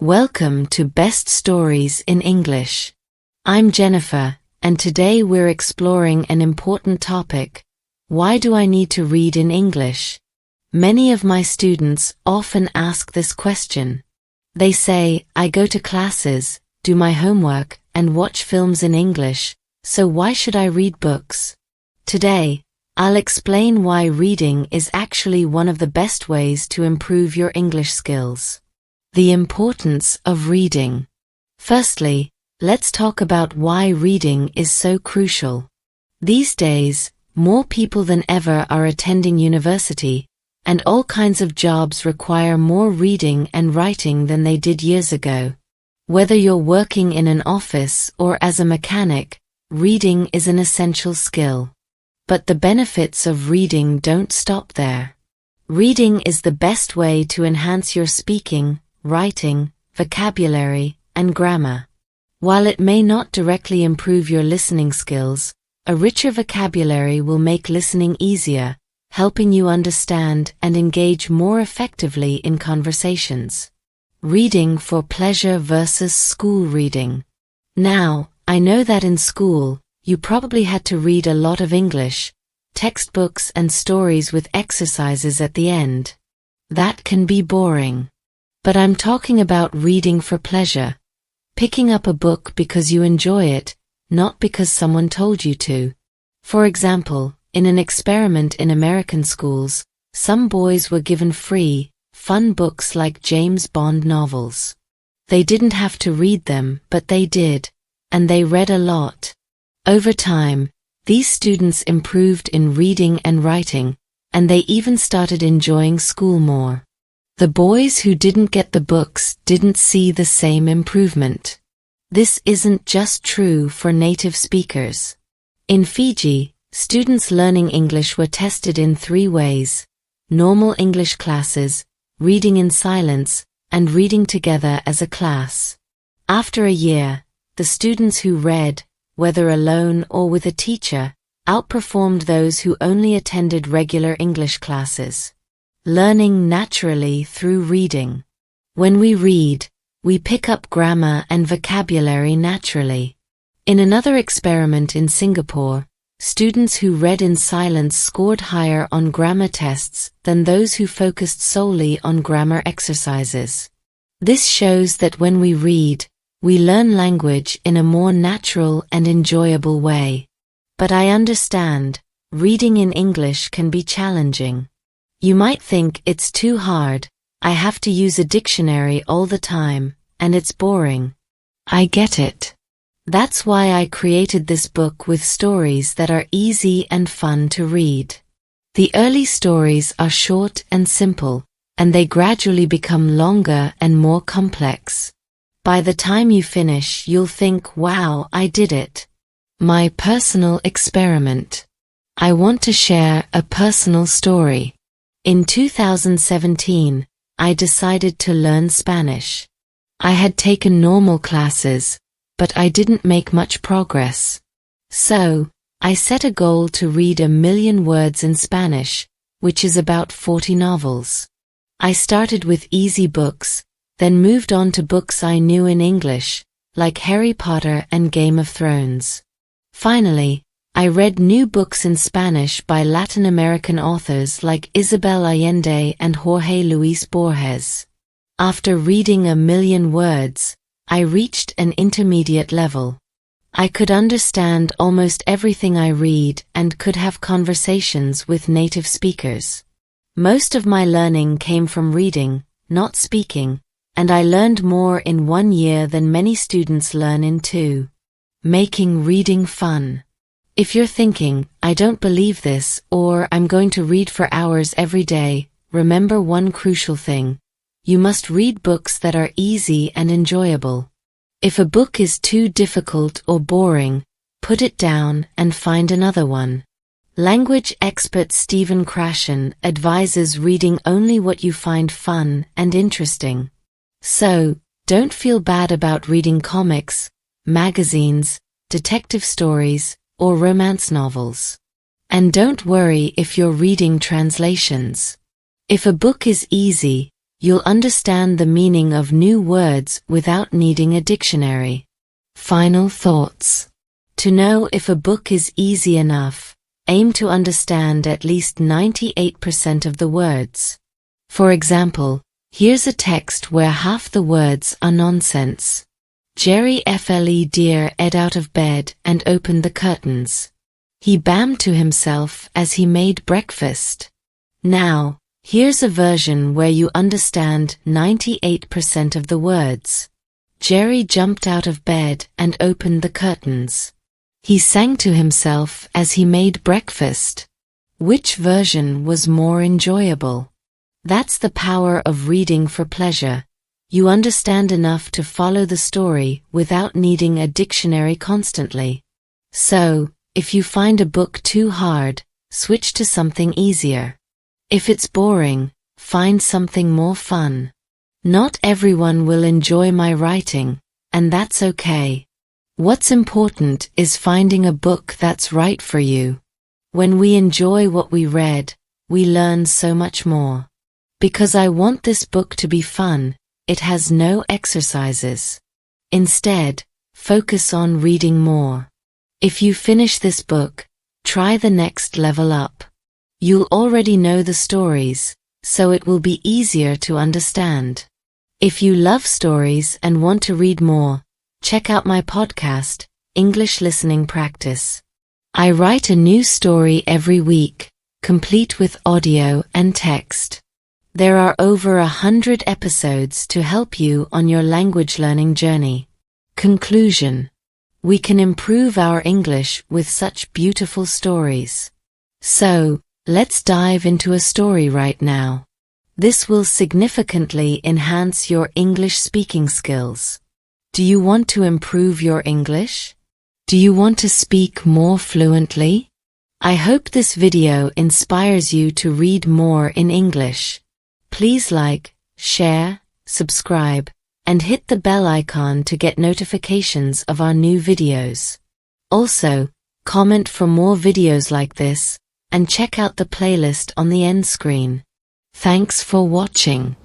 Welcome to Best Stories in English. I'm Jennifer, and today we're exploring an important topic. Why do I need to read in English? Many of my students often ask this question. They say, I go to classes, do my homework, and watch films in English, so why should I read books? Today, I'll explain why reading is actually one of the best ways to improve your English skills. The importance of reading. Firstly, let's talk about why reading is so crucial. These days, more people than ever are attending university, and all kinds of jobs require more reading and writing than they did years ago. Whether you're working in an office or as a mechanic, reading is an essential skill. But the benefits of reading don't stop there. Reading is the best way to enhance your speaking, writing, vocabulary, and grammar. While it may not directly improve your listening skills, a richer vocabulary will make listening easier, helping you understand and engage more effectively in conversations. Reading for pleasure versus school reading. Now, I know that in school, you probably had to read a lot of English, textbooks and stories with exercises at the end. That can be boring. But I'm talking about reading for pleasure. Picking up a book because you enjoy it, not because someone told you to. For example, in an experiment in American schools, some boys were given free, fun books like James Bond novels. They didn't have to read them, but they did, and they read a lot. Over time, these students improved in reading and writing, and they even started enjoying school more. The boys who didn't get the books didn't see the same improvement. This isn't just true for native speakers. In Fiji, students learning English were tested in 3 ways: normal English classes, reading in silence, and reading together as a class. After a year, the students who read, whether alone or with a teacher, outperformed those who only attended regular English classes. Learning naturally through reading. When we read, we pick up grammar and vocabulary naturally. In another experiment in Singapore, students who read in silence scored higher on grammar tests than those who focused solely on grammar exercises. This shows that when we read, we learn language in a more natural and enjoyable way. But I understand, reading in English can be challenging. You might think it's too hard, I have to use a dictionary all the time, and it's boring. I get it. That's why I created this book with stories that are easy and fun to read. The early stories are short and simple, and they gradually become longer and more complex. By the time you finish, you'll think, wow, I did it. My personal experiment. I want to share a personal story. In 2017, I decided to learn Spanish. I had taken normal classes, but I didn't make much progress. So, I set a goal to read 1,000,000 words in Spanish, which is about 40 novels. I started with easy books, then moved on to books I knew in English, like Harry Potter and Game of Thrones. Finally, I read new books in Spanish by Latin American authors like Isabel Allende and Jorge Luis Borges. After reading 1,000,000 words, I reached an intermediate level. I could understand almost everything I read and could have conversations with native speakers. Most of my learning came from reading, not speaking, and I learned more in 1 year than many students learn in 2. Making reading fun. If you're thinking, I don't believe this, or I'm going to read for hours every day, remember one crucial thing. You must read books that are easy and enjoyable. If a book is too difficult or boring, put it down and find another one. Language expert Stephen Krashen advises reading only what you find fun and interesting. So, don't feel bad about reading comics, magazines, detective stories, or romance novels. And don't worry if you're reading translations. If a book is easy, You'll understand the meaning of new words without needing a dictionary. Final thoughts. To know if a book is easy enough, aim to understand at least 98% of the words. For example, here's a text where half the words are nonsense. Jerry fle dear ed out of bed and opened the curtains. He bammed to himself as he made breakfast. Now, here's a version where you understand 98% of the words. Jerry jumped out of bed and opened the curtains. He sang to himself as he made breakfast. Which version was more enjoyable? That's the power of reading for pleasure. You understand enough to follow the story without needing a dictionary constantly. So, if you find a book too hard, switch to something easier. If it's boring, find something more fun. Not everyone will enjoy my writing, and that's okay. What's important is finding a book that's right for you. When we enjoy what we read, we learn so much more. Because I want this book to be fun, it has no exercises. Instead, focus on reading more. If you finish this book, try the next level up. You'll already know the stories, so it will be easier to understand. If you love stories and want to read more, check out my podcast, English Listening Practice. I write a new story every week, complete with audio and text. There are over 100 episodes to help you on your language learning journey. Conclusion. We can improve our English with such beautiful stories. So, let's dive into a story right now. This will significantly enhance your English speaking skills. Do you want to improve your English? Do you want to speak more fluently? I hope this video inspires you to read more in English. Please like, share, subscribe, and hit the bell icon to get notifications of our new videos. Also, comment for more videos like this, and check out the playlist on the end screen. Thanks for watching.